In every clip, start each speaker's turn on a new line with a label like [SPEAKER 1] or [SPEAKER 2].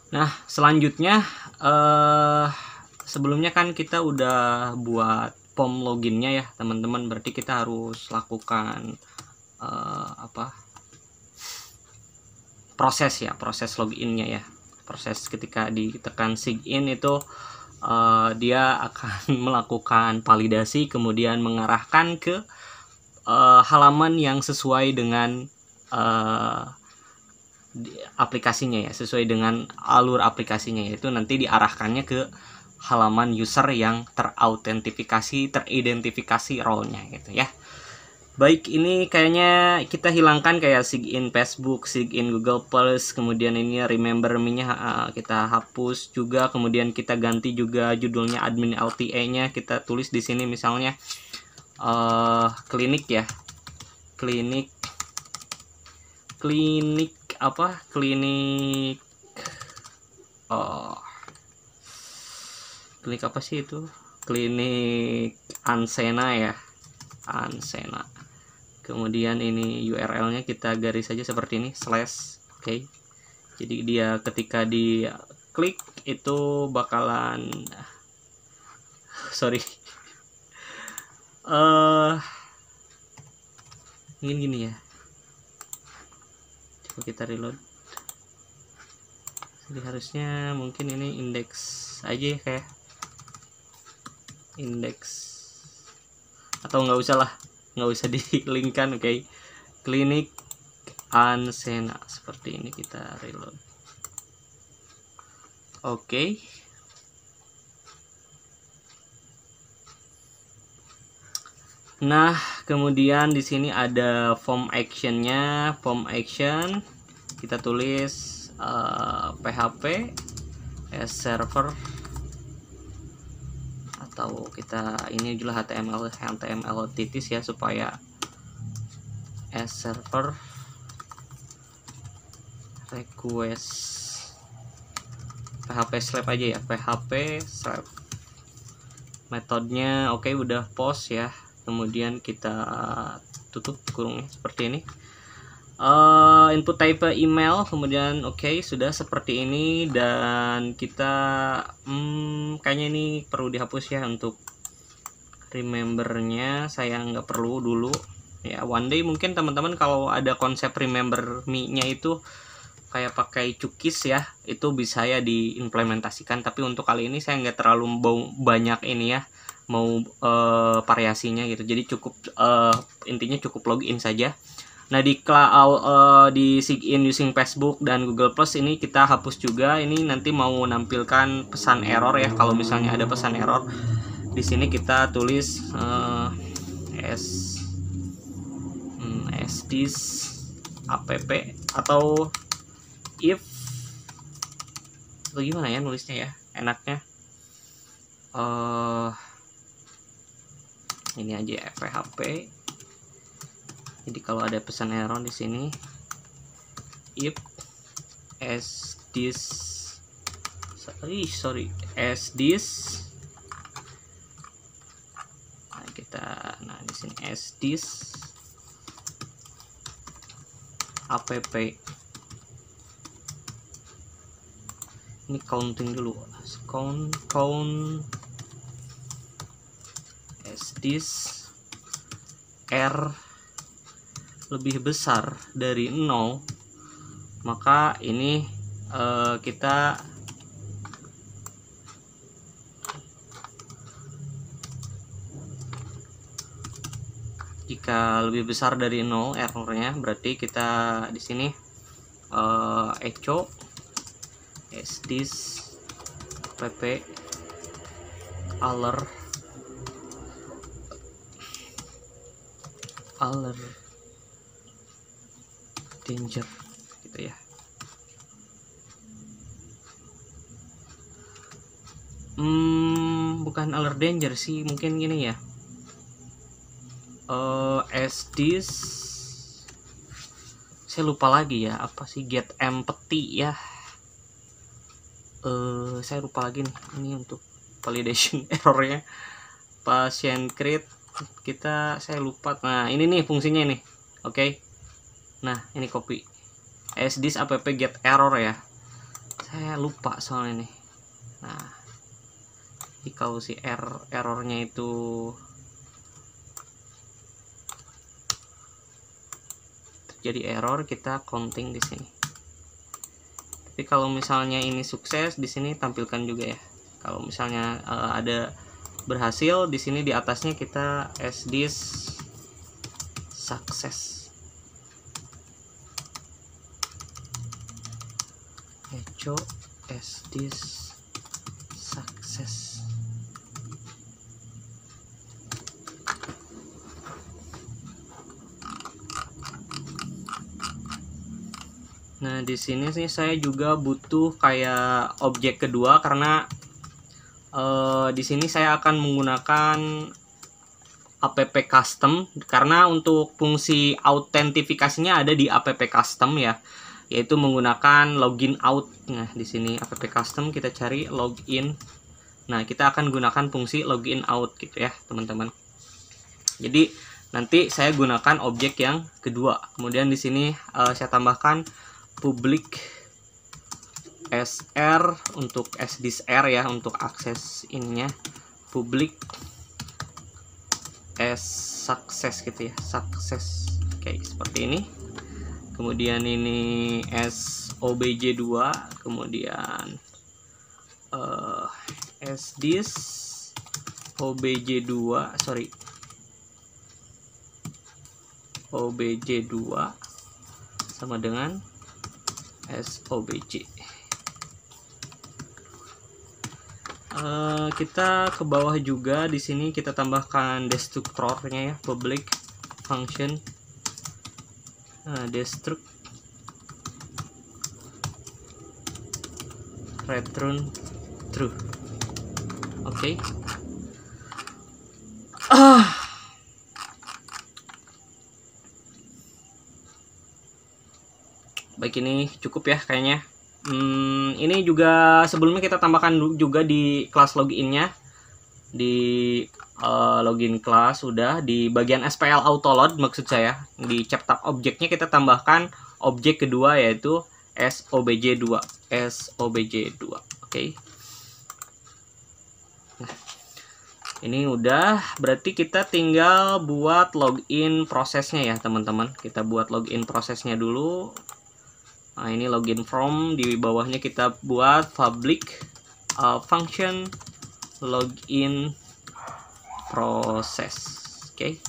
[SPEAKER 1] Nah, selanjutnya sebelumnya kan kita udah buat form loginnya ya teman-teman, berarti kita harus lakukan proses loginnya ya. Proses ketika ditekan sign itu dia akan melakukan validasi, kemudian mengarahkan ke halaman yang sesuai dengan aplikasinya ya, sesuai dengan alur aplikasinya, yaitu nanti diarahkannya ke halaman user yang teridentifikasi role-nya gitu ya. Baik, ini kayaknya kita hilangkan kayak sign Facebook, sign Google Plus, kemudian ini remember me-nya kita hapus juga, kemudian kita ganti juga judulnya admin LTA-nya, kita tulis di sini misalnya klinik ya. Klinik apa sih itu? Klinik Ansena ya. Ansena. Kemudian ini URL-nya kita garis saja seperti ini, / oke. Jadi dia ketika di klik itu bakalan gini ya. Coba kita reload. Jadi harusnya mungkin ini indeks aja ya, kayak indeks, atau nggak usah di-linkkan. Oke. Klinik Ansena seperti ini, kita reload. Oke. Nah, kemudian di sini ada form actionnya. Form action kita tulis PHP as server, atau kita ini juga HTML titis ya, supaya as server request PHP slab aja ya, PHP slab. Metodenya oke, udah post ya. Kemudian kita tutup kurungnya seperti ini. Input type email, kemudian oke, sudah seperti ini. Dan kita kayaknya ini perlu dihapus ya untuk remembernya, saya nggak perlu dulu ya. One day mungkin teman-teman kalau ada konsep remember me-nya itu kayak pakai cookies ya, itu bisa ya diimplementasikan, tapi untuk kali ini saya nggak terlalu banyak ini ya, mau variasinya gitu. Jadi cukup intinya cukup login saja. Nah, di sign using Facebook dan Google Plus ini kita hapus juga. Ini nanti mau nampilkan pesan error ya, kalau misalnya ada pesan error. Di sini kita tulis this app atau if, atau gimana ya nulisnya ya enaknya. Ini aja ya, PHP. Jadi kalau ada pesan error di sini, if as this, nah di sini as this app. Ini counting dulu, count as this R lebih besar dari 0, maka ini kita jika lebih besar dari 0 errornya, berarti kita di sini echo as this pp alert danger gitu ya. Bukan alert danger sih, mungkin gini ya, as this, saya lupa lagi ya, apa sih, get empty ya. Saya lupa lagi nih, ini untuk validation errornya patient create saya lupa. Nah, ini nih fungsinya ini. Oke. Nah, ini copy as this app get error ya. saya lupa soalnya nih. Nah, jadi kalau si errornya itu terjadi error, kita counting di sini. Tapi kalau misalnya ini sukses, di sini tampilkan juga ya. Kalau misalnya ada berhasil, di sini di atasnya kita as this success. Echo as this success. Nah, di sini sih saya juga butuh kayak objek kedua karena di sini saya akan menggunakan app custom, karena untuk fungsi autentifikasinya ada di app custom ya, yaitu menggunakan login out. Nah, di sini app custom kita cari login. Nah, kita akan gunakan fungsi login out gitu ya, teman-teman. Jadi nanti saya gunakan objek yang kedua. Kemudian di sini saya tambahkan public sr untuk sdr ya, untuk akses ininya, public as success gitu ya, success kayak seperti ini. Kemudian ini as obj2, kemudian as this obj2, sorry, obj2 sama dengan SOBJ. Kita ke bawah juga, di sini kita tambahkan destruktornya ya, public function destruct return true. Oke. Baik, ini cukup ya kayaknya. Ini juga sebelumnya kita tambahkan juga di kelas loginnya, di login class sudah di bagian SPL autoload, maksud saya di chapter objeknya kita tambahkan objek kedua yaitu SOBJ2. Oke. Nah, ini udah, berarti kita tinggal buat login prosesnya ya teman-teman. Kita buat login prosesnya dulu. Nah, ini login from, di bawahnya kita buat public function login process. Oke.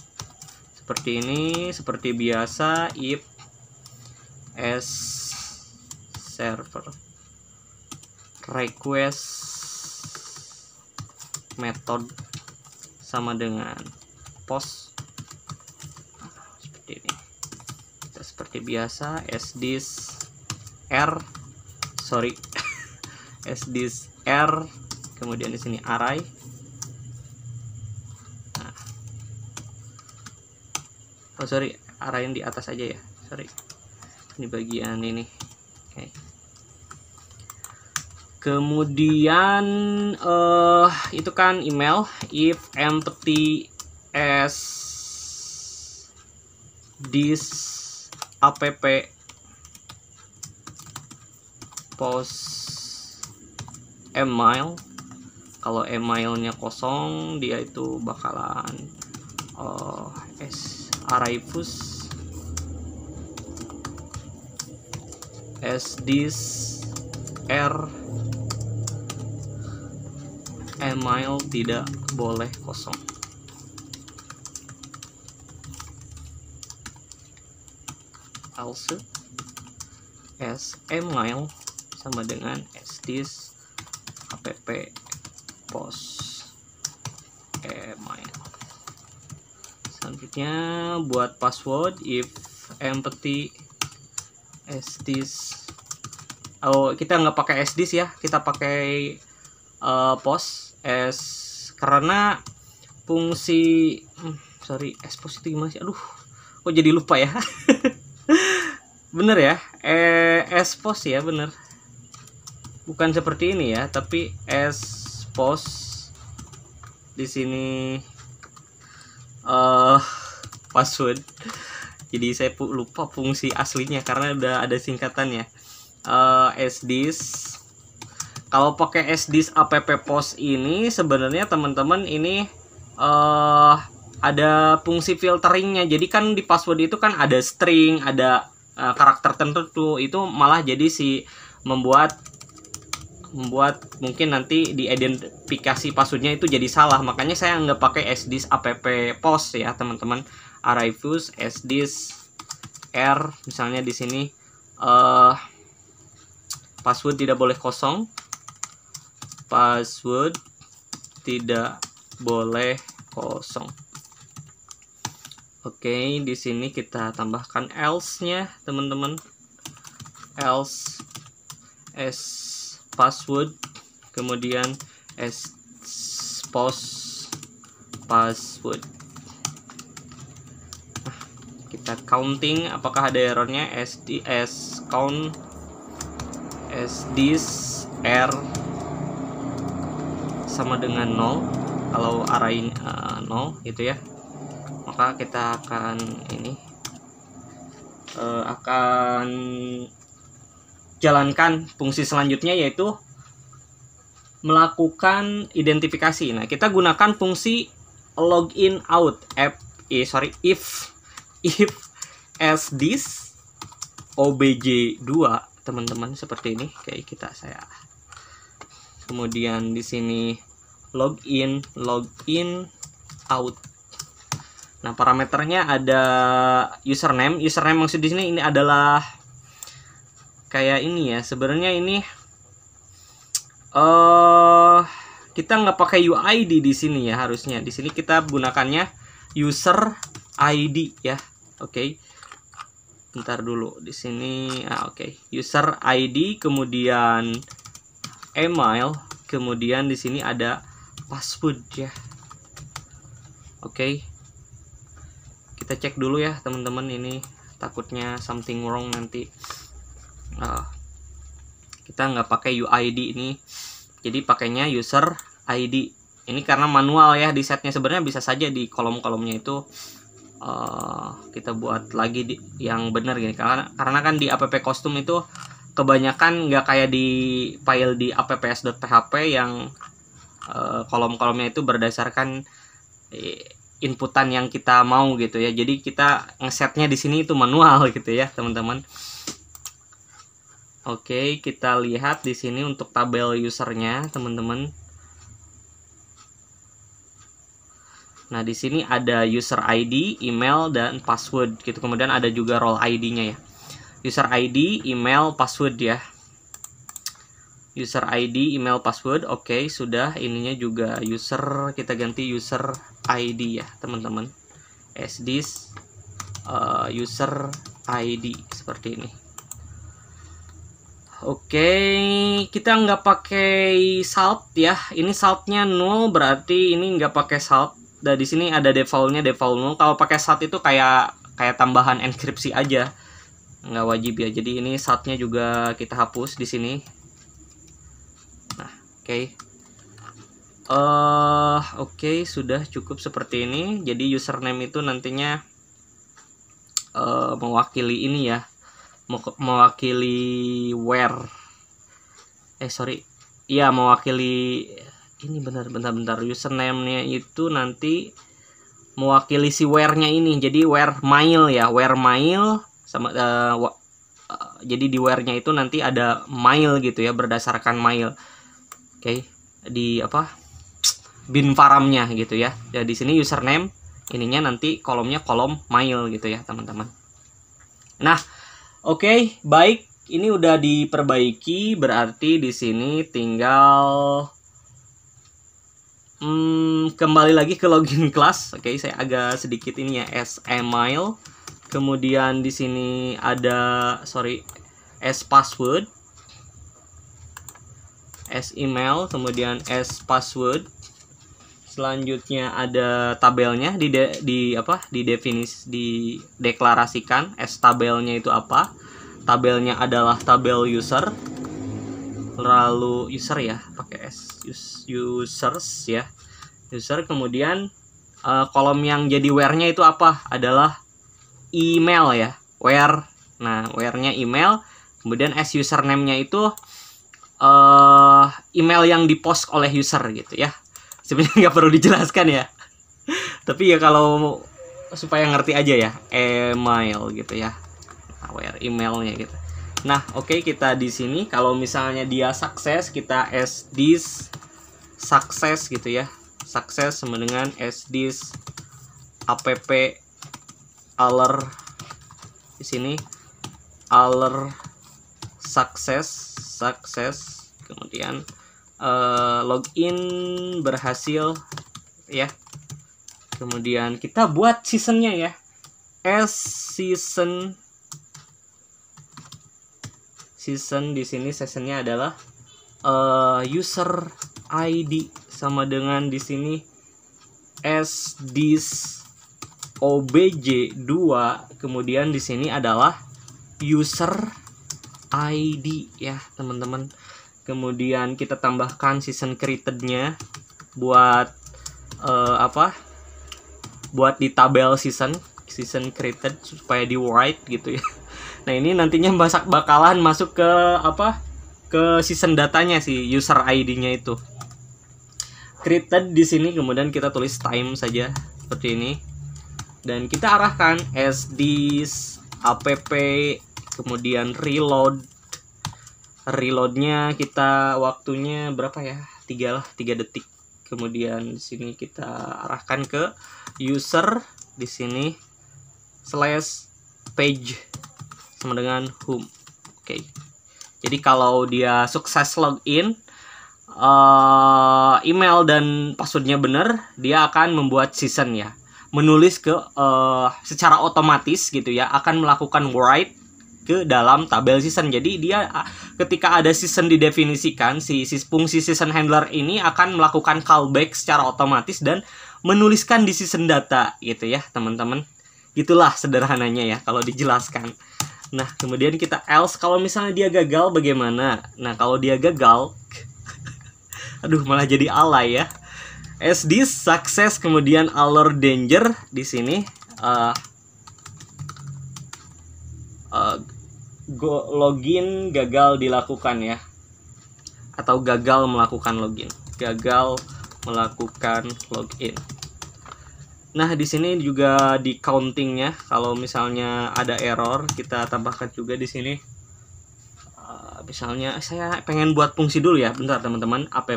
[SPEAKER 1] Seperti ini, seperti biasa, if as server request method sama dengan post. Seperti ini. Kita seperti biasa as this r, sorry, as this r, kemudian di sini array. Nah. Oh sorry, array yang di atas aja ya, sorry, ini bagian ini. Oke. Kemudian itu kan email, if empty as this app post email. Kalau emailnya kosong, dia itu bakalan arrayfus as this r email tidak boleh kosong. Also as email sama dengan as this app post email. Selanjutnya buat password, if empty as this. Oh, kita nggak pakai as this ya, kita pakai post as, karena fungsi sorry, as post itu gimana sih? Aduh, kok jadi lupa ya. Bener ya, as post ya, bener. Bukan seperti ini ya, tapi as post di sini password. Jadi saya lupa fungsi aslinya karena udah ada singkatannya. As this Kalau pakai sdisk app post ini sebenarnya teman-teman ini ada fungsi filteringnya. Jadi kan di password itu kan ada string, ada karakter tertentu, itu malah jadi si membuat mungkin nanti di identifikasi passwordnya itu jadi salah. Makanya saya nggak pakai sdisk app post ya teman-teman. Archivus sdisk r, misalnya di sini password tidak boleh kosong, password tidak boleh kosong. Oke, di sini kita tambahkan else-nya teman-teman. Else password, kemudian post password. Nah, kita counting apakah ada errornya. Count sdisk r sama dengan 0. Kalau array 0 gitu ya, maka kita akan akan jalankan fungsi selanjutnya, yaitu melakukan identifikasi. Nah, kita gunakan fungsi login out if sdisk obj2 teman-teman, seperti ini kayak saya. Kemudian di sini login out. Nah, parameternya ada username maksud di sini ini adalah kayak ini ya. Sebenarnya ini kita nggak pakai UID di sini ya, harusnya di sini kita gunakannya user ID ya. Oke. Bentar dulu di sini. Oke. User ID, kemudian email, kemudian di sini ada password ya. Oke. Kita cek dulu ya teman-teman, ini takutnya something wrong nanti. Kita nggak pakai UID ini, jadi pakainya user ID. Ini karena manual ya di setnya. Sebenarnya bisa saja di kolom-kolomnya itu kita buat lagi yang benar gini, karena kan di app custom itu kebanyakan nggak kayak di file di apps.php yang kolom-kolomnya itu berdasarkan inputan yang kita mau gitu ya. Jadi kita ngesetnya di sini itu manual gitu ya teman-teman. Oke, kita lihat di sini untuk tabel usernya teman-teman. Nah, di sini ada user ID, email, dan password gitu. Kemudian ada juga role ID-nya ya. User ID, email, password ya. User ID, email, password. Oke, sudah. Ininya juga user, kita ganti user ID ya teman-teman. Sdisk user ID seperti ini. Oke, kita nggak pakai salt ya. Ini saltnya 0, berarti ini nggak pakai salt. Dan di sini ada defaultnya default 0. Kalau pakai salt itu kayak tambahan enkripsi aja, nggak wajib ya. Jadi ini saltnya juga kita hapus di sini. Nah, oke, sudah cukup seperti ini. Jadi username itu nantinya mewakili ini ya, mewakili where mewakili ini. Bentar, username-nya itu nanti mewakili si where-nya ini. Jadi where mail ya, where mail sama jadi di where-nya itu nanti ada mail gitu ya, berdasarkan mail. Oke, di bin paramnya gitu ya. Ya di sini username, ininya nanti kolomnya kolom mail gitu ya teman-teman. Nah, oke, baik, ini udah diperbaiki, berarti di sini tinggal kembali lagi ke login class. Oke, saya agak sedikit ini ya, as email, kemudian di sini ada as password, as email, kemudian as password. Selanjutnya ada tabelnya dideklarasikan. Tabelnya itu apa? Tabelnya adalah tabel user. Lalu user ya, pakai users ya. User, kemudian kolom yang jadi where-nya itu apa? Adalah email ya. Where. Nah, where-nya email. Kemudian as username-nya itu email yang dipost oleh user gitu ya. Sebenarnya nggak perlu dijelaskan ya. Tapi ya kalau supaya ngerti aja ya, email gitu ya. Where emailnya gitu. Nah, oke, kita di sini kalau misalnya dia sukses, kita as this sukses gitu ya. Sukses sama dengan as this app alert di sini alert sukses kemudian login berhasil ya. Kemudian kita buat seasonnya ya, as season di sini seasonnya adalah user ID sama dengan di sini as this obj2, kemudian di sini adalah user ID ya teman-teman. Kemudian kita tambahkan season created-nya buat buat di tabel season created supaya di write gitu ya. Nah, ini nantinya bakalan masuk ke ke season datanya si user ID-nya itu. Created di sini, kemudian kita tulis time saja seperti ini. Dan kita arahkan as this app, kemudian reload. Reloadnya kita waktunya berapa ya? 3 detik. Kemudian di sini kita arahkan ke user di sini /page sama dengan home. Oke. Jadi kalau dia sukses login, email dan passwordnya benar, dia akan membuat season ya, menulis ke secara otomatis gitu ya, akan melakukan write ke dalam tabel season. Jadi dia ketika ada season didefinisikan, si fungsi season handler ini akan melakukan callback secara otomatis dan menuliskan di season data gitu ya teman-teman. Itulah sederhananya ya kalau dijelaskan. Nah, kemudian kita else, kalau misalnya dia gagal bagaimana? Nah, kalau dia gagal aduh, malah jadi alay ya. As this success, kemudian alert danger di sini login gagal dilakukan ya, atau gagal melakukan login. Nah, di sini juga di countingnya, kalau misalnya ada error kita tambahkan juga di sini. Misalnya saya pengen buat fungsi dulu ya, bentar teman-teman. App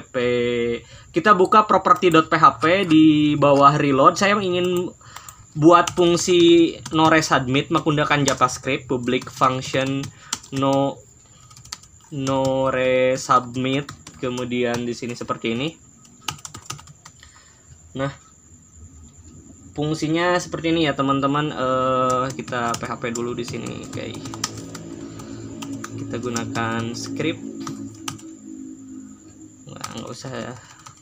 [SPEAKER 1] kita buka property.php di bawah reload. Saya ingin buat fungsi no resubmit menggunakan JavaScript public function no resubmit, kemudian di sini seperti ini. Nah, fungsinya seperti ini ya teman-teman. Kita PHP dulu di sini, guys. Kita gunakan script. Nggak usah ya,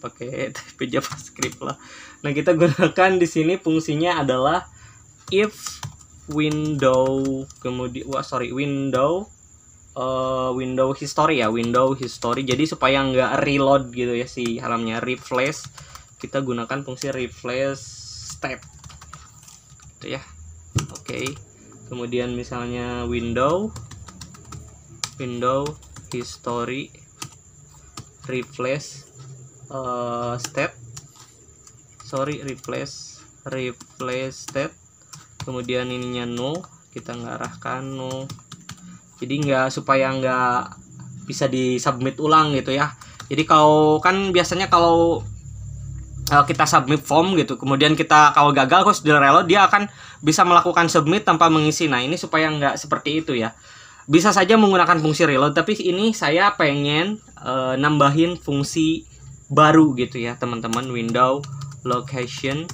[SPEAKER 1] pakai TP JavaScript lah. Nah, kita gunakan di sini fungsinya adalah if window, kemudian window history ya, window history. Jadi supaya nggak reload gitu ya si halamannya, refresh, kita gunakan fungsi refresh state gitu ya. Oke. Kemudian misalnya window history replace state, kemudian ininya null, kita ngarahkan null. Jadi supaya nggak bisa disubmit ulang gitu ya. Jadi kalau kan biasanya kalau kita submit form gitu, kemudian kita kalau gagal terus di reload, dia akan bisa melakukan submit tanpa mengisi. Nah, ini supaya nggak seperti itu ya. Bisa saja menggunakan fungsi reload, tapi ini saya pengen nambahin fungsi baru gitu ya teman-teman. Window location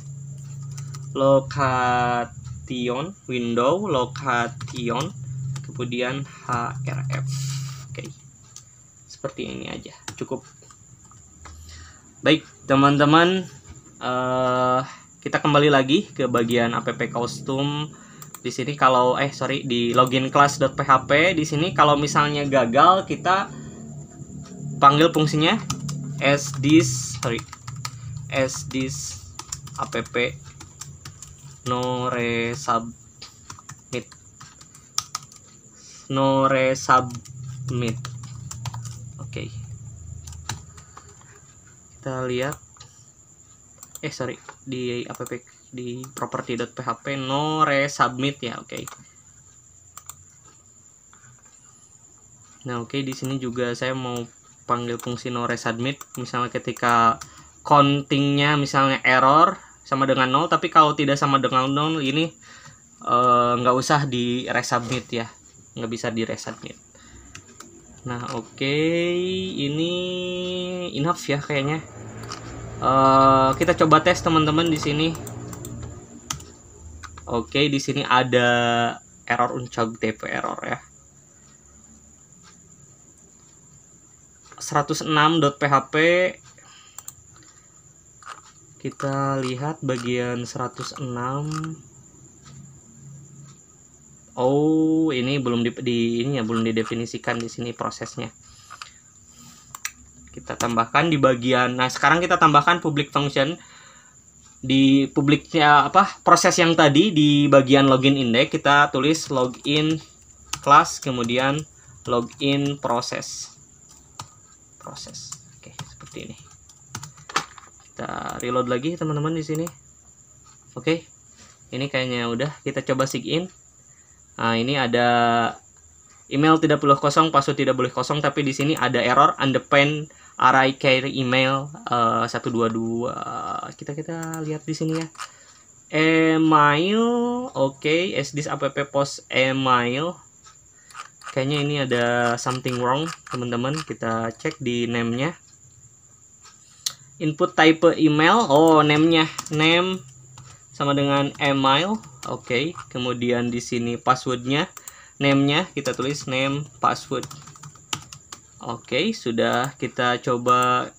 [SPEAKER 1] kemudian href. Oke. Seperti ini aja cukup. Baik teman-teman, kita kembali lagi ke bagian app custom. Di sini kalau di login class.php, di sini kalau misalnya gagal, kita panggil fungsinya as this app no resubmit. Oke. Oke. Kita lihat di app di property.php no resubmit ya. Oke. Nah, oke, di sini juga saya mau panggil fungsi no resubmit misalnya ketika countingnya misalnya error sama dengan 0, tapi kalau tidak sama dengan 0 ini nggak usah di resubmit ya, nggak bisa di resubmit. Nah, oke, ini enough ya kayaknya. Kita coba tes teman-teman di sini. Oke, di sini ada error uncog TP error ya. 106.php. Kita lihat bagian 106. Oh, ini belum belum didefinisikan di sini prosesnya. Kita tambahkan di bagian. Nah, sekarang kita tambahkan public function di publiknya proses yang tadi di bagian login index kita tulis login class kemudian login proses. Oke, seperti ini. Kita reload lagi teman-teman di sini. Oke. Ini kayaknya udah, kita coba sign in. Nah, ini ada email tidak boleh kosong, password tidak boleh kosong, tapi di sini ada error undefined array carry email 122. Kita lihat di sini ya. Email, oke, this app post email. Kayaknya ini ada something wrong teman-teman. Kita cek di name-nya. Input type email. Oh, name-nya name sama dengan email. Oke. Kemudian di sini password-nya, name-nya kita tulis name password. Oke, sudah. Kita coba.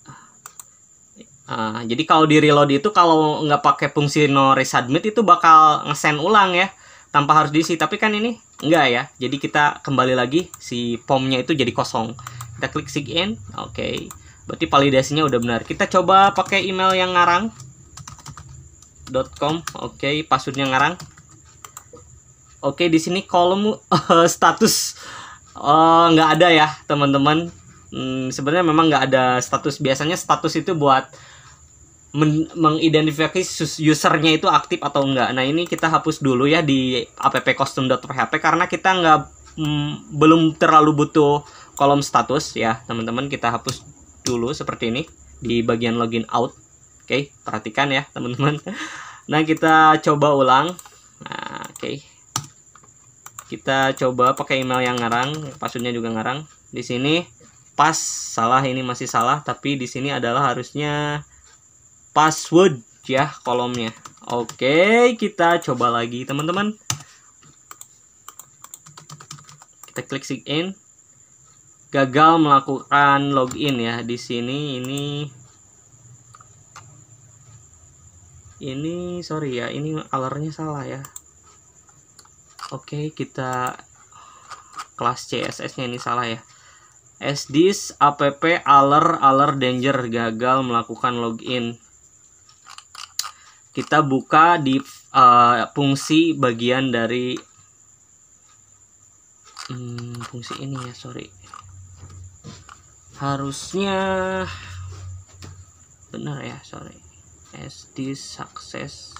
[SPEAKER 1] Jadi kalau di reload itu kalau nggak pakai fungsi no resubmit itu bakal nge-send ulang ya, tanpa harus diisi. Tapi kan ini enggak ya, jadi kita kembali lagi si formnya itu jadi kosong. Kita klik sign in. Oke, berarti validasinya udah benar. Kita coba pakai email yang ngarang .com. Oke, passwordnya ngarang. Oke, di sini kolom status nggak ada ya teman-teman. Sebenarnya memang nggak ada status. Biasanya status itu buat mengidentifikasi usernya itu aktif atau enggak. Nah, ini kita hapus dulu ya di app_custom.php karena kita belum terlalu butuh kolom status ya teman-teman. Kita hapus dulu seperti ini di bagian login out. Oke, perhatikan ya teman-teman. Nah, kita coba ulang. Nah, oke. Kita coba pakai email yang ngarang, passwordnya juga ngarang. Di sini pas salah, ini masih salah, tapi di sini adalah harusnya password ya kolomnya. Oke, kita coba lagi teman-teman. Kita klik sign in. Gagal melakukan login ya. Di sini ini sorry ya, ini alertnya salah ya. Oke, kita kelas CSS-nya ini salah ya. This app alert danger, gagal melakukan login. Kita buka di fungsi bagian dari fungsi ini ya, sorry. Harusnya benar ya, sorry. This success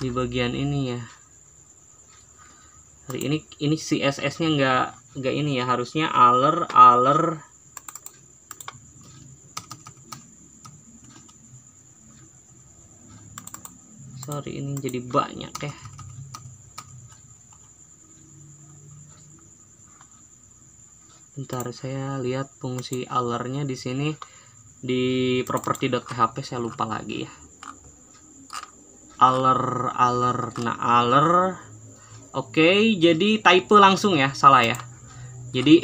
[SPEAKER 1] di bagian ini ya. Hari ini CSS-nya nggak ini ya, harusnya alert. Sorry, ini jadi banyak ya. Bentar, saya lihat fungsi alertnya di sini di property.php, saya lupa lagi ya. Alert. Nah, alert. Oke, jadi type langsung ya, salah ya. Jadi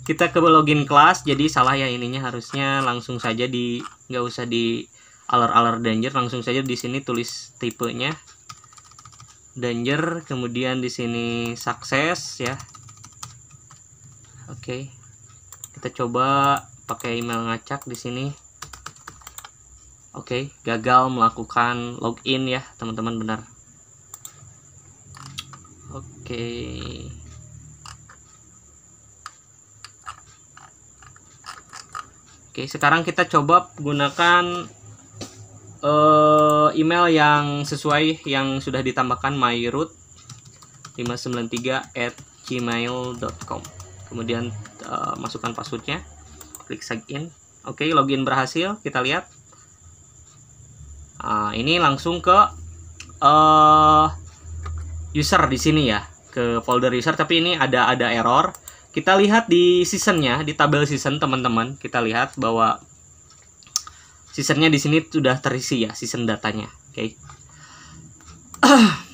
[SPEAKER 1] kita ke login class, jadi salah ya ininya, harusnya langsung saja nggak usah di alert danger, langsung saja di sini tulis tipenya danger, kemudian di sini success ya. Oke. Kita coba pakai email ngacak di sini. Oke, gagal melakukan login ya, teman-teman, benar. Oke. Oke, sekarang kita coba gunakan email yang sesuai yang sudah ditambahkan myroot 593@gmail.com. Kemudian masukkan passwordnya, klik sign in. Oke, login berhasil. Kita lihat. Ini langsung ke user di sini ya, ke folder user. Tapi ini ada error. Kita lihat di seasonnya, di tabel season teman-teman. Kita lihat bahwa seasonnya di sini sudah terisi ya, season datanya. Oke.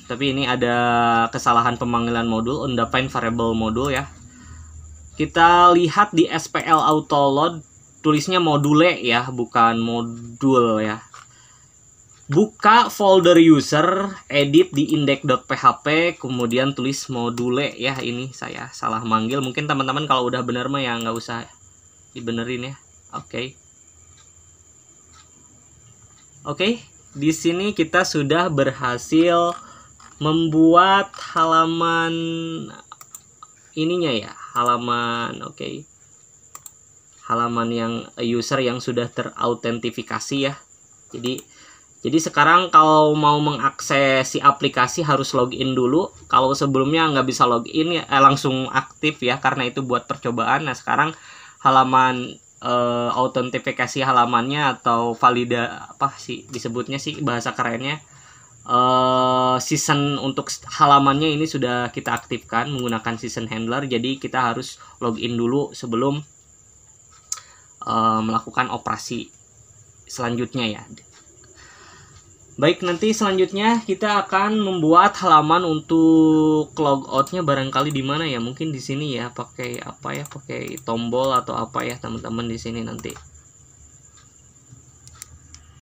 [SPEAKER 1] Tapi ini ada kesalahan pemanggilan modul, undefined variable modul ya. Kita lihat di SPL autoload tulisnya module ya, bukan modul ya. Buka folder user, edit di index.php, kemudian tulis module ya. Ini saya salah manggil. Mungkin teman-teman kalau udah bener mah ya nggak usah dibenerin ya. Oke, di sini kita sudah berhasil membuat halaman ininya ya, halaman halaman yang user yang sudah terautentifikasi ya. Jadi sekarang kalau mau mengakses si aplikasi harus login dulu. Kalau sebelumnya nggak bisa login ya langsung aktif ya, karena itu buat percobaan. Nah sekarang halaman autentifikasi halamannya atau valida apa sih disebutnya sih bahasa kerennya, season untuk halamannya ini sudah kita aktifkan menggunakan season handler. Jadi kita harus login dulu sebelum melakukan operasi selanjutnya ya. Baik, nanti selanjutnya kita akan membuat halaman untuk logoutnya barangkali di mana ya? Mungkin di sini ya, pakai apa ya? Pakai tombol atau apa ya teman-teman di sini nanti.